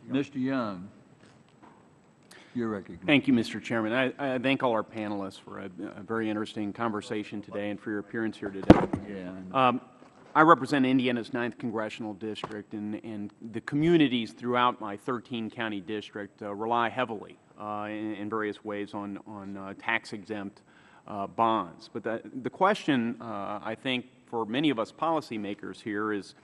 Mr. Young, you're recognized. Thank you, Mr. Chairman. I thank all our panelists for a very interesting conversation today and for your appearance here today. Yeah. I represent Indiana's 9th Congressional District, and the communities throughout my 13-county district rely heavily in various ways on tax-exempt bonds. But the question, I think, for many of us policymakers here is,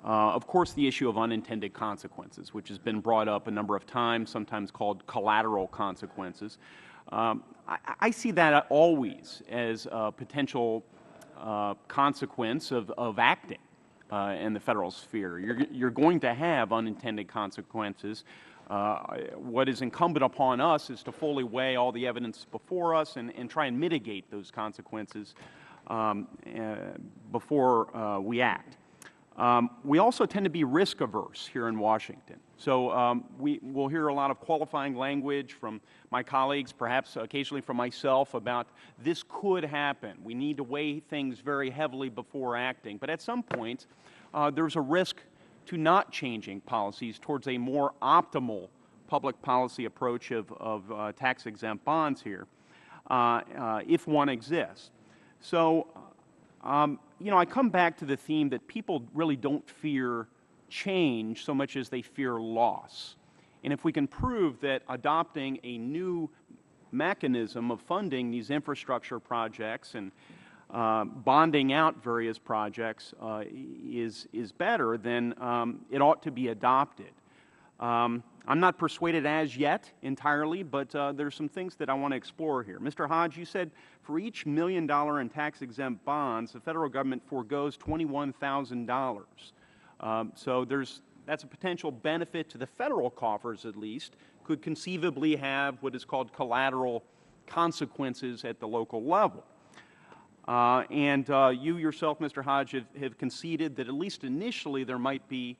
of course, the issue of unintended consequences, which has been brought up a number of times, sometimes called collateral consequences. I see that always as a potential consequence of acting in the federal sphere. You're going to have unintended consequences. What is incumbent upon us is to fully weigh all the evidence before us and try and mitigate those consequences before we act. We also tend to be risk averse here in Washington. So we'll hear a lot of qualifying language from my colleagues, perhaps occasionally from myself, about this could happen. We need to weigh things very heavily before acting. But at some point, there's a risk to not changing policies towards a more optimal public policy approach of tax-exempt bonds here, if one exists. So, you know, I come back to the theme that people really don't fear change so much as they fear loss. And if we can prove that adopting a new mechanism of funding these infrastructure projects and bonding out various projects is better, then it ought to be adopted. I'm not persuaded as yet entirely, but there's some things that I want to explore here. Mr. Hodge, you said for each $1 million in tax-exempt bonds, the federal government forgoes $21,000. So that's a potential benefit to the federal coffers, at least, could conceivably have what is called collateral consequences at the local level. You yourself, Mr. Hodge, have conceded that at least initially there might be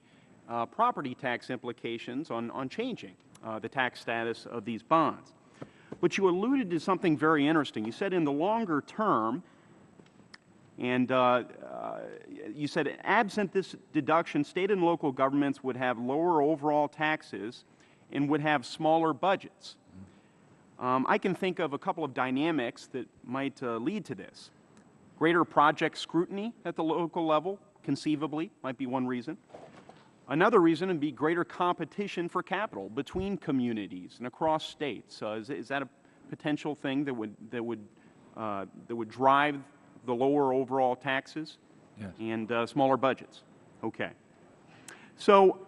property tax implications on changing the tax status of these bonds. But you alluded to something very interesting. You said in the longer term, and you said absent this deduction, state and local governments would have lower overall taxes and would have smaller budgets. I can think of a couple of dynamics that might lead to this. Greater project scrutiny at the local level, conceivably, might be one reason. Another reason would be greater competition for capital between communities and across states. Is that a potential thing that would drive the lower overall taxes? Yes. And smaller budgets? Okay. So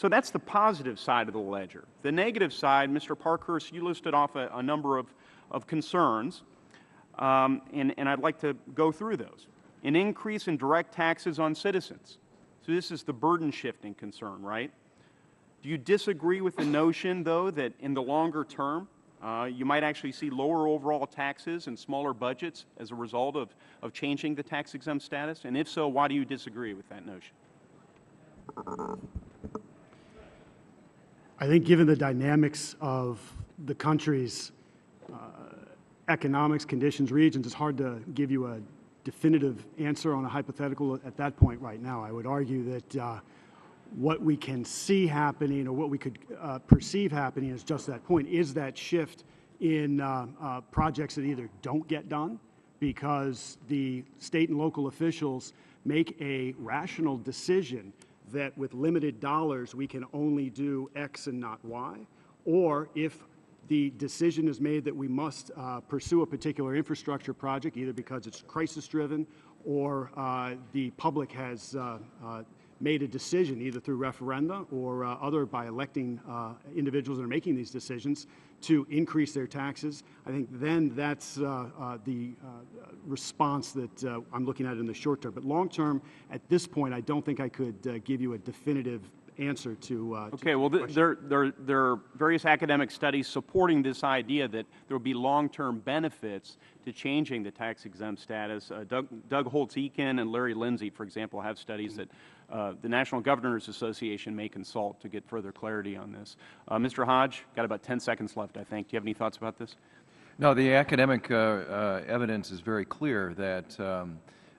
that's the positive side of the ledger. The negative side, Mr. Parkhurst, you listed off a number of concerns, and I'd like to go through those. An increase in direct taxes on citizens. So this is the burden-shifting concern, right? Do you disagree with the notion, though, that in the longer term, you might actually see lower overall taxes and smaller budgets as a result of changing the tax-exempt status? And if so, why do you disagree with that notion? I think given the dynamics of the country's economics, conditions, regions, it's hard to give you a definitive answer on a hypothetical at that point right now. I would argue that what we can see happening or what we could perceive happening is just that point, is that shift in projects that either don't get done because the state and local officials make a rational decision that with limited dollars we can only do X and not Y, or if the decision is made that we must pursue a particular infrastructure project either because it's crisis-driven or the public has made a decision either through referenda or other by electing individuals that are making these decisions to increase their taxes. I think then that's the response that I'm looking at in the short term. But long term, at this point, I don't think I could give you a definitive answer to okay, well, there are various academic studies supporting this idea that there will be long-term benefits to changing the tax-exempt status. Doug Holtz-Eakin and Larry Lindsay, for example, have studies that the National Governors Association may consult to get further clarity on this. Mr. Hodge, got about 10 seconds left, I think. Do you have any thoughts about this? No, the academic evidence is very clear that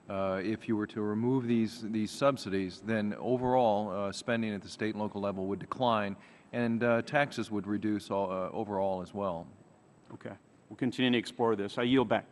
if you were to remove these subsidies, then overall spending at the state and local level would decline, and taxes would reduce overall as well. Okay. We'll continue to explore this. I yield back.